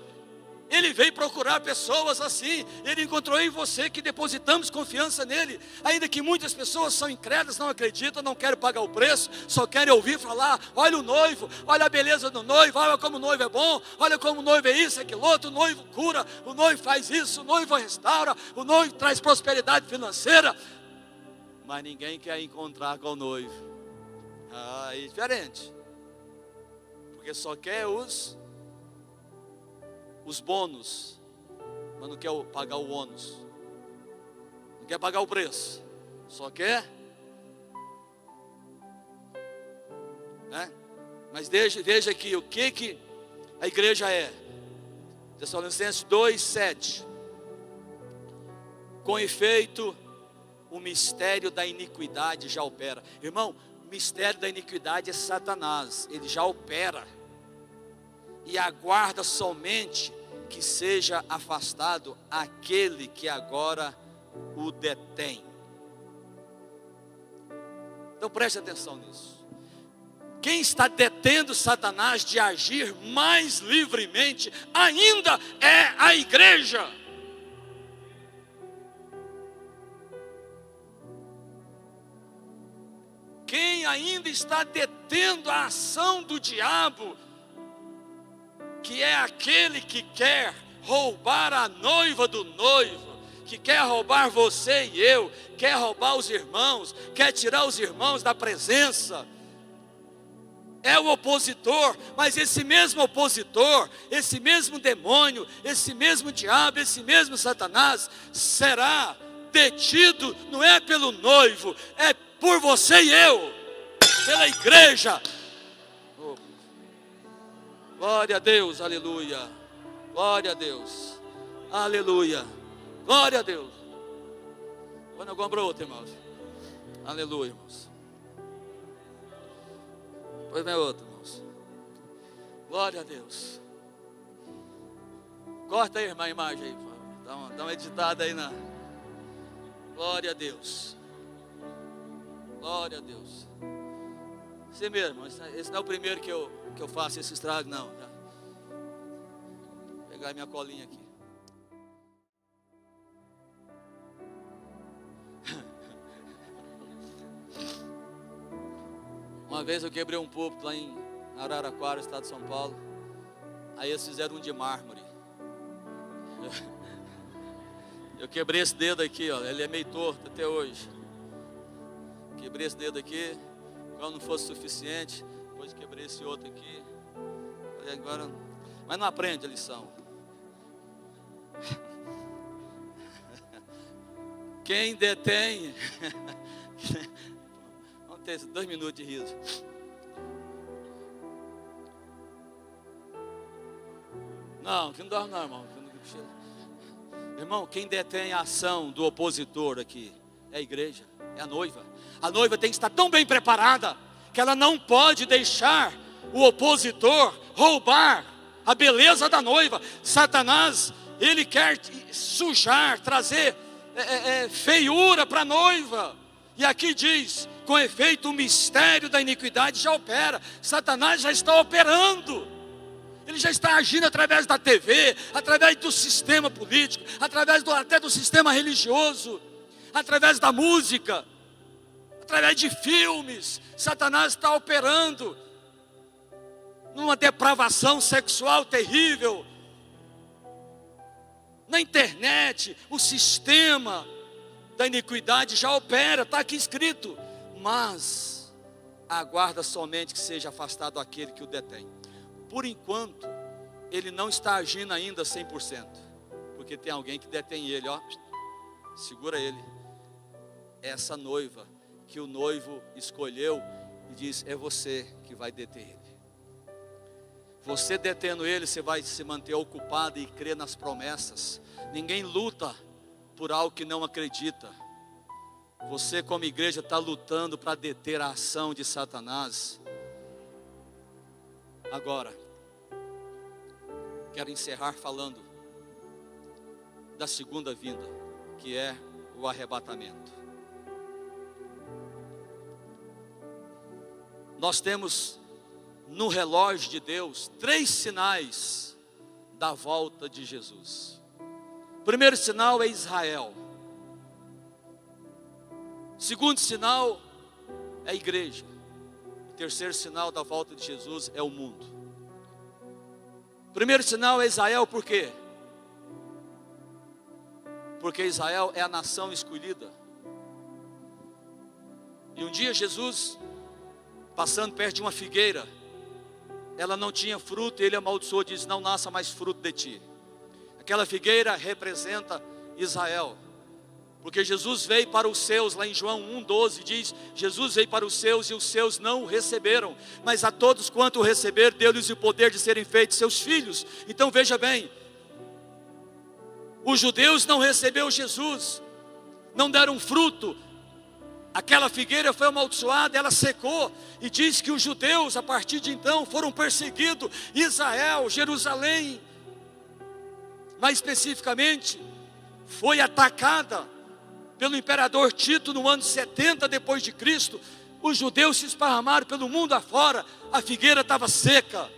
Ele veio procurar pessoas assim. Ele encontrou em você, que depositamos confiança nele. Ainda que muitas pessoas são incrédulas, não acreditam, não querem pagar o preço, só querem ouvir falar: olha o noivo, olha a beleza do noivo, olha como o noivo é bom, olha como o noivo é isso, aquilo outro, o noivo cura, o noivo faz isso, o noivo restaura, o noivo traz prosperidade financeira. Mas ninguém quer encontrar com o noivo. É diferente, porque só quer os bônus, mas não quer pagar o ônus. não quer pagar o preço, só quer, né? Mas veja aqui o que a igreja é. Tessalonicenses 2:7. Com efeito, o mistério da iniquidade já opera. Irmão, o mistério da iniquidade é Satanás, ele já opera, e aguarda somente que seja afastado aquele que agora o detém. Então preste atenção nisso. Quem está detendo Satanás de agir mais livremente ainda é a igreja. Quem ainda está detendo a ação do diabo, que é aquele que quer roubar a noiva do noivo, que quer roubar você e eu, quer roubar os irmãos, quer tirar os irmãos da presença, é o opositor. Mas esse mesmo opositor, esse mesmo demônio, esse mesmo diabo, esse mesmo Satanás, será detido, não é pelo noivo, é por você e eu, pela igreja. Oh, glória a Deus, aleluia, glória a Deus, aleluia, glória a Deus. Quando eu compro outro, irmãos, aleluia, irmãos. Pois vem outro, irmãos. Glória a Deus. Corta aí, irmã, a imagem aí, dá uma editada aí na. Glória a Deus. Glória a Deus. Você mesmo, esse não é o primeiro que eu faço esse estrago, não. Vou pegar minha colinha aqui. Uma vez eu quebrei um púlpito lá em Araraquara, estado de São Paulo. Aí eles fizeram um de mármore. Eu quebrei esse dedo aqui, ó. Ele é meio torto até hoje. Quebrei esse dedo aqui. Quando não fosse suficiente, depois quebrei esse outro aqui. Agora, mas não aprende a lição. Quem detém Vamos ter 2 minutos de riso. Não, que não dorme não, irmão. Irmão, quem detém a ação do opositor aqui é a igreja, é a noiva. A noiva tem que estar tão bem preparada que ela não pode deixar o opositor roubar a beleza da noiva. Satanás, ele quer sujar, trazer feiura para a noiva. E aqui diz: com efeito o mistério da iniquidade já opera. Satanás já está operando. Ele já está agindo através da TV, através do sistema político, através até do sistema religioso, através da música, através de filmes. Satanás está operando numa depravação sexual terrível. Na internet, o sistema da iniquidade já opera, está aqui escrito. Mas aguarda somente que seja afastado aquele que o detém. Por enquanto, ele não está agindo ainda 100%, porque tem alguém que detém ele, ó, segura ele. Essa noiva que o noivo escolheu e diz: é você que vai deter ele. Você detendo ele, você vai se manter ocupado e crer nas promessas. Ninguém luta por algo que não acredita. Você, como igreja, está lutando para deter a ação de Satanás. Agora, quero encerrar falando da segunda vinda, que é o arrebatamento. Nós temos no relógio de Deus 3 sinais da volta de Jesus. O primeiro sinal é Israel. O segundo sinal é a igreja. O terceiro sinal da volta de Jesus é o mundo. O primeiro sinal é Israel, por quê? Porque Israel é a nação escolhida. E um dia Jesus, passando perto de uma figueira, ela não tinha fruto, e ele amaldiçoou e disse: não nasça mais fruto de ti. Aquela figueira representa Israel. Porque Jesus veio para os seus, lá em João 1,12 diz: Jesus veio para os seus e os seus não o receberam, mas a todos quanto o receber, deu-lhes o poder de serem feitos seus filhos. Então veja bem, os judeus não receberam Jesus, não deram fruto. Aquela figueira foi amaldiçoada, ela secou, e diz que os judeus a partir de então foram perseguidos. Israel, Jerusalém, mais especificamente, foi atacada pelo imperador Tito no ano 70 depois de Cristo. Os judeus se esparramaram pelo mundo afora, a figueira estava seca.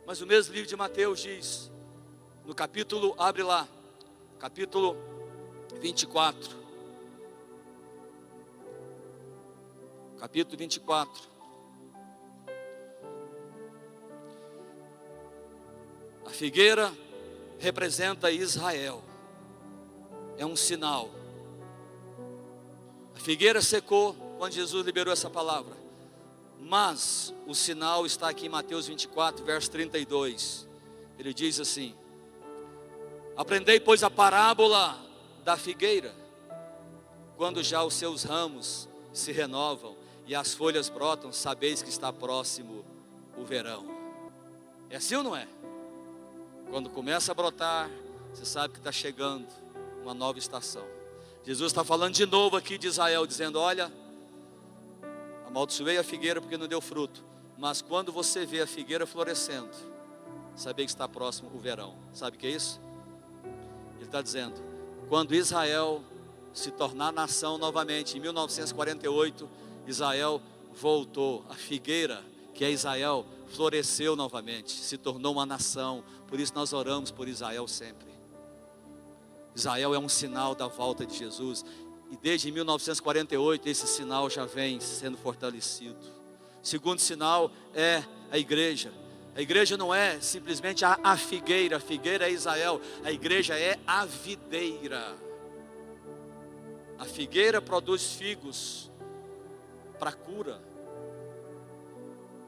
Mas o mesmo livro de Mateus diz, no capítulo, abre lá, capítulo 24, capítulo 24, a figueira representa Israel, é um sinal. A figueira secou quando Jesus liberou essa palavra, mas o sinal está aqui em Mateus 24, verso 32, ele diz assim: aprendei pois a parábola da figueira, quando já os seus ramos se renovam e as folhas brotam, sabeis que está próximo o verão. É assim ou não é? Quando começa a brotar, você sabe que está chegando uma nova estação. Jesus está falando de novo aqui de Israel, dizendo: olha, amaldiçoei a figueira porque não deu fruto, mas quando você vê a figueira florescendo, sabe que está próximo o verão. Sabe o que é isso? Ele está dizendo, quando Israel se tornar nação novamente, em 1948, Israel voltou, a figueira, que é Israel, floresceu novamente, se tornou uma nação. Por isso nós oramos por Israel sempre. Israel é um sinal da volta de Jesus, e desde 1948 esse sinal já vem sendo fortalecido. Segundo sinal é a igreja. A igreja não é simplesmente a figueira é Israel, a igreja é a videira. A figueira produz figos para cura,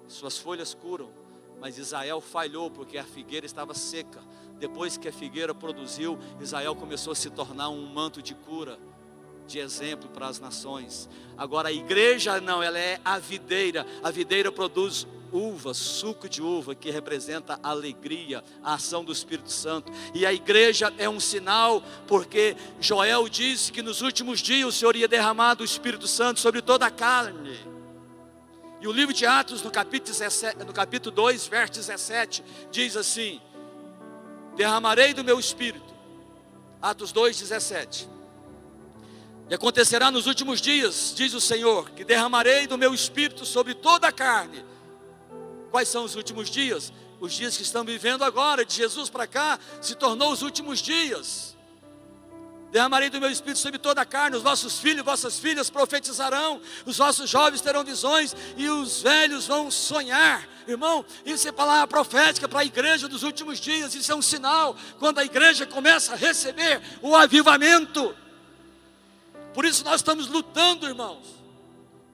suas folhas curam, mas Israel falhou porque a figueira estava seca. Depois que a figueira produziu, Israel começou a se tornar um manto de cura, de exemplo para as nações. Agora a igreja não, ela é a videira produz uva, suco de uva, que representa a alegria, a ação do Espírito Santo. E a igreja é um sinal, porque Joel disse que nos últimos dias o Senhor ia derramar do Espírito Santo sobre toda a carne. E o livro de Atos, no capítulo 2, verso 17, diz assim: derramarei do meu Espírito. Atos 2, 17. E acontecerá nos últimos dias, diz o Senhor, que derramarei do meu Espírito sobre toda a carne. Quais são os últimos dias? Os dias que estamos vivendo agora, de Jesus para cá, se tornou os últimos dias. Derramarei do meu Espírito sobre toda a carne, os vossos filhos e vossas filhas profetizarão, os vossos jovens terão visões e os velhos vão sonhar. Irmão, isso é palavra profética para a igreja dos últimos dias. Isso é um sinal, quando a igreja começa a receber o avivamento. Por isso nós estamos lutando, irmãos.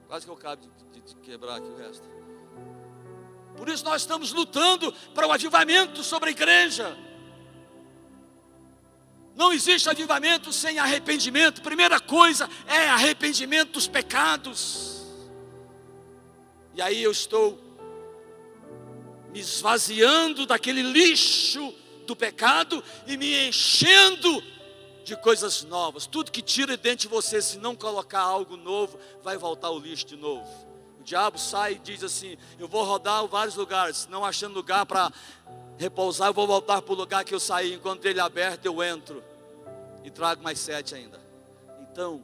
Quase que eu acabo de quebrar aqui o resto. Por isso nós estamos lutando para o avivamento sobre a igreja. Não existe avivamento sem arrependimento. Primeira coisa é arrependimento dos pecados. E aí eu estou me esvaziando daquele lixo do pecado e me enchendo de coisas novas. Tudo que tira dentro de você, se não colocar algo novo, vai voltar ao lixo de novo. O diabo sai e diz assim: eu vou rodar vários lugares, não achando lugar para repousar, eu vou voltar para o lugar que eu saí. Enquanto ele é aberto, eu entro e trago mais 7 ainda. Então,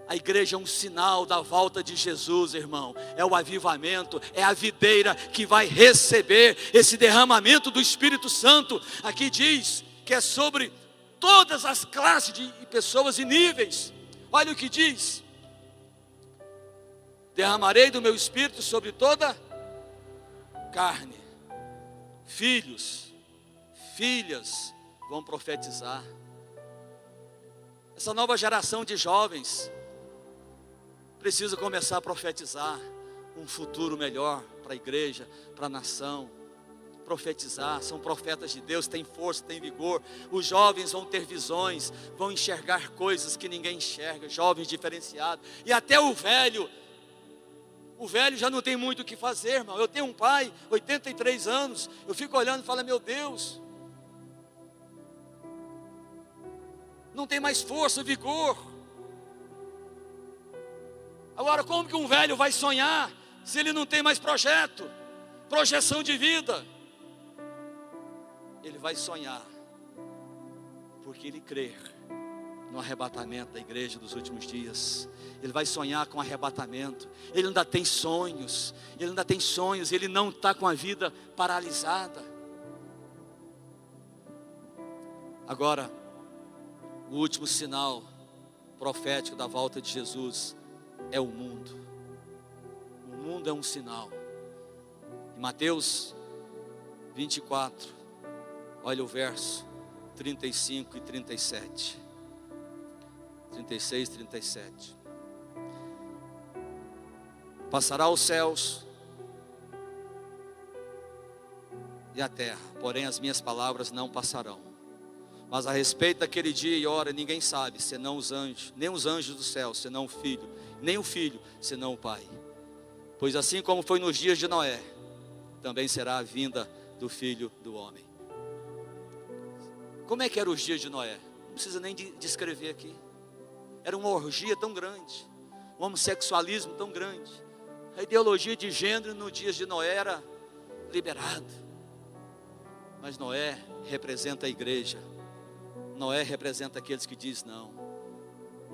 a igreja é um sinal da volta de Jesus, irmão. É o avivamento, é a videira que vai receber esse derramamento do Espírito Santo. Aqui diz que é sobre todas as classes de pessoas e níveis. Olha o que diz: derramarei do meu Espírito sobre toda carne. Filhos, filhas vão profetizar. Essa nova geração de jovens precisa começar a profetizar um futuro melhor para a igreja, para a nação. profetizar, são profetas de Deus, têm força, têm vigor. Os jovens vão ter visões, vão enxergar coisas que ninguém enxerga, jovens diferenciados. E até o velho já não tem muito o que fazer, irmão. Eu tenho um pai, 83 anos, eu fico olhando e falo, meu Deus, não tem mais força, vigor. Agora, como que um velho vai sonhar se ele não tem mais projeto, projeção de vida? Ele vai sonhar porque ele crê no arrebatamento da igreja dos últimos dias. Ele vai sonhar com arrebatamento. Ele ainda tem sonhos, ele não está com a vida paralisada. Agora, o último sinal profético da volta de Jesus é o mundo. O mundo é um sinal. Em Mateus 24, olha o verso 35 e 37. 36, 37. Passará os céus e a terra, porém as minhas palavras não passarão. Mas a respeito daquele dia e hora, ninguém sabe, senão os anjos, nem os anjos do céu, senão o Filho, nem o Filho, senão o Pai. Pois assim como foi nos dias de Noé, também será a vinda do Filho do Homem. Como é que eram os dias de Noé? Não precisa nem descrever aqui. Era uma orgia tão grande, um homossexualismo tão grande. A ideologia de gênero nos dias de Noé era liberada. Mas Noé representa a igreja. Noé representa aqueles que dizem não.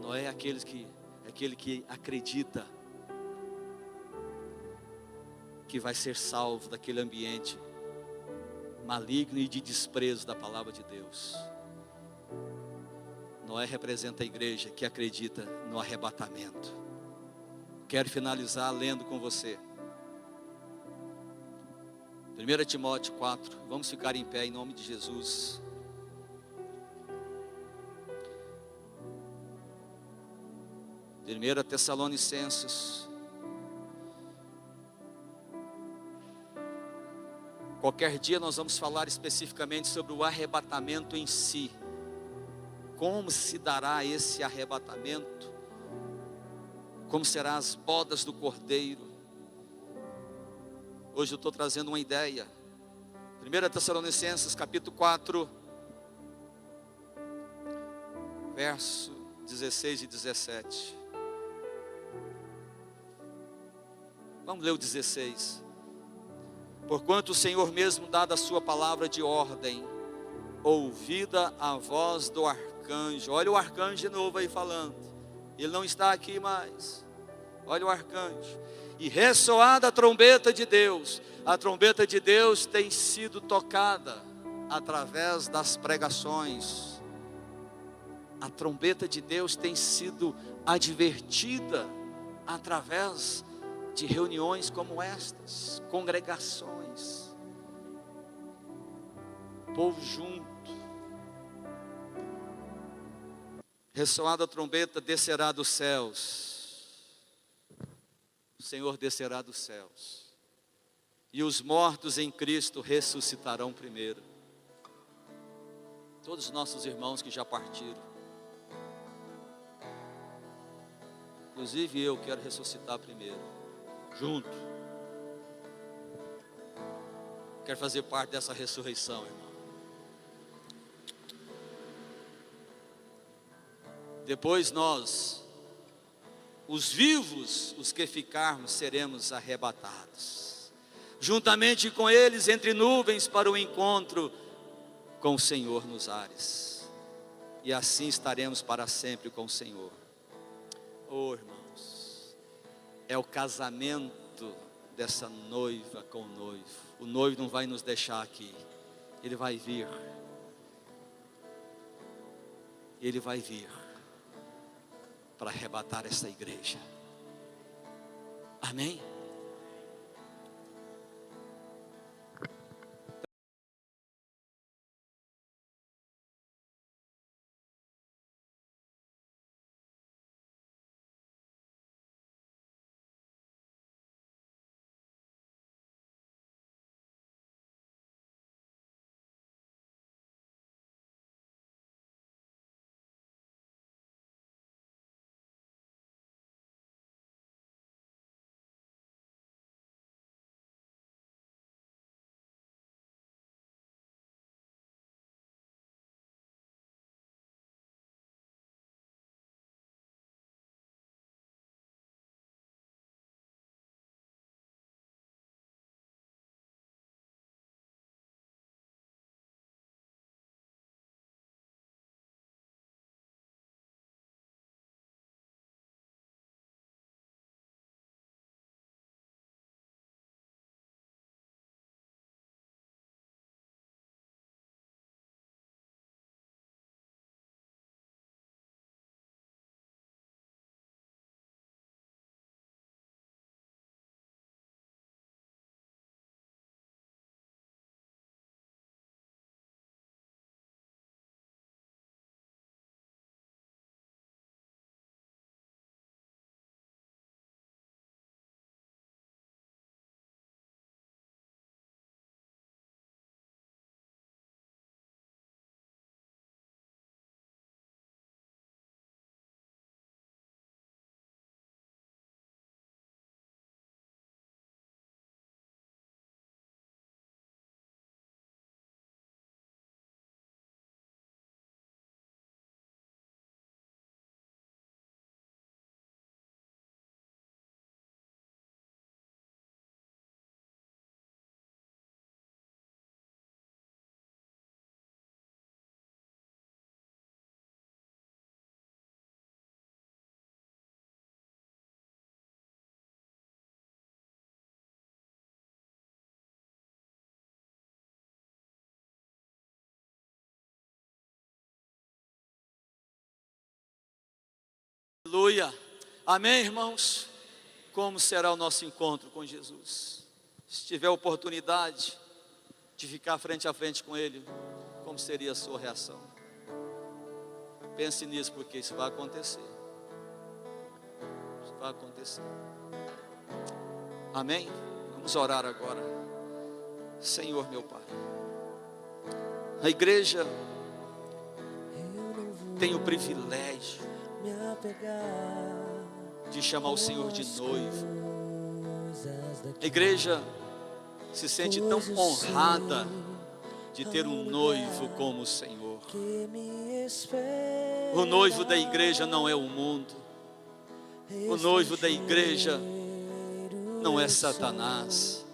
Noé é aquele que acredita que vai ser salvo daquele ambiente maligno e de desprezo da palavra de Deus. Noé representa a igreja que acredita no arrebatamento. Quero finalizar lendo com você 1 Timóteo 4. Vamos ficar em pé em nome de Jesus. 1 Tessalonicenses. Qualquer dia nós vamos falar especificamente sobre o arrebatamento em si. Como se dará esse arrebatamento? Como serão as bodas do Cordeiro? Hoje eu estou trazendo uma ideia. 1 Tessalonicenses capítulo 4, verso 16 e 17. Vamos ler o 16. Porquanto o Senhor mesmo, dada a sua palavra de ordem, ouvida a voz do arcanjo. Olha o arcanjo de novo aí falando. Ele não está aqui mais. Olha o arcanjo. E ressoada a trombeta de Deus. A trombeta de Deus tem sido tocada através das pregações. A trombeta de Deus tem sido advertida através de reuniões como estas, congregações, povo junto. Ressoada a trombeta, descerá dos céus. O Senhor descerá dos céus. E os mortos em Cristo ressuscitarão primeiro. Todos os nossos irmãos que já partiram. Inclusive eu quero ressuscitar primeiro. Junto. Quero fazer parte dessa ressurreição, irmão. Depois nós, os vivos, os que ficarmos, seremos arrebatados, juntamente com eles entre nuvens para o encontro com o Senhor nos ares. E assim estaremos para sempre com o Senhor. Oh, irmãos, é o casamento dessa noiva com o noivo. O noivo não vai nos deixar aqui. Ele vai vir. Ele vai vir para arrebatar essa igreja. Amém? Aleluia. Amém, irmãos? Como será o nosso encontro com Jesus? Se tiver oportunidade de ficar frente a frente com Ele, como seria a sua reação? Pense nisso, porque isso vai acontecer. Isso vai acontecer. Amém? Vamos orar agora. Senhor, meu Pai, a igreja tem o privilégio de chamar o Senhor de noivo. A igreja se sente tão honrada de ter um noivo como o Senhor. O noivo da igreja não é o mundo. O noivo da igreja não é Satanás.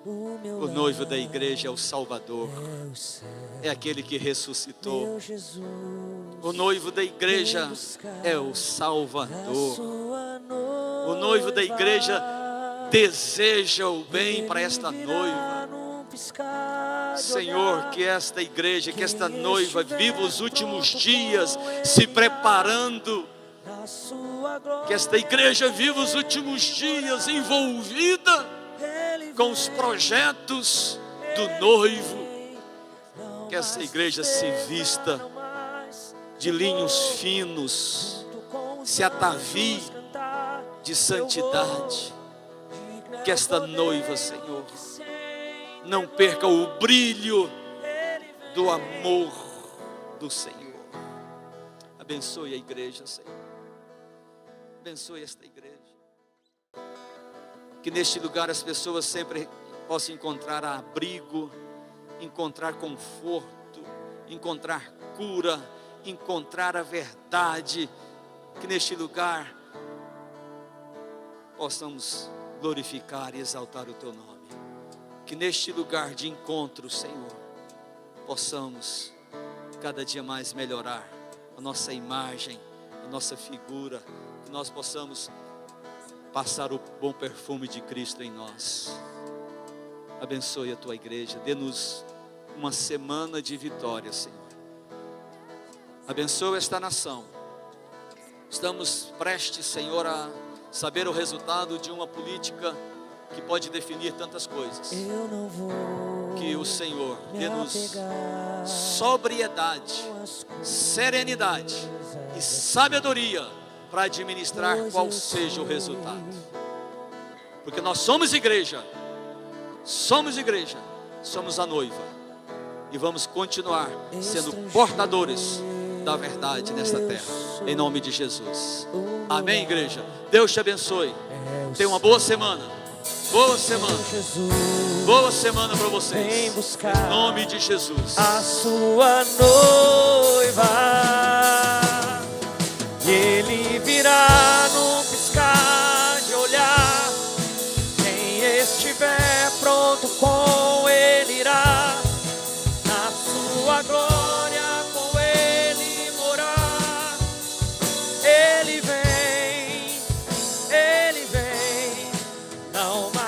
O noivo da igreja é o Salvador, é aquele que ressuscitou. O noivo da igreja é o Salvador. O noivo da igreja deseja o bem para esta noiva. Senhor, que esta igreja, que esta noiva viva os últimos dias se preparando. Que esta igreja viva os últimos dias envolvida com os projetos do noivo. Que essa igreja se vista de linhos finos, se atavie de santidade. Que esta noiva, Senhor, não perca o brilho do amor do Senhor. Abençoe a igreja, Senhor. Abençoe esta igreja. Que neste lugar as pessoas sempre possam encontrar abrigo, encontrar conforto, encontrar cura, encontrar a verdade. Que neste lugar possamos glorificar e exaltar o Teu nome. Que neste lugar de encontro, Senhor, possamos cada dia mais melhorar a nossa imagem, a nossa figura. Que nós possamos passar o bom perfume de Cristo em nós. Abençoe a Tua igreja. Dê-nos uma semana de vitória, Senhor. Abençoe esta nação. Estamos prestes, Senhor, a saber o resultado de uma política que pode definir tantas coisas. Que o Senhor dê-nos sobriedade, serenidade e sabedoria para administrar qual seja o resultado. Porque nós somos igreja, somos a noiva. E vamos continuar sendo portadores da verdade nesta terra, em nome de Jesus. Amém, igreja? Deus te abençoe. Tenha uma boa semana. Boa semana. Boa semana para vocês. Em nome de Jesus. A sua noiva, e Ele virá num piscar de olhar. Quem estiver pronto com Ele irá, na sua glória com Ele morar. Ele vem, não mais.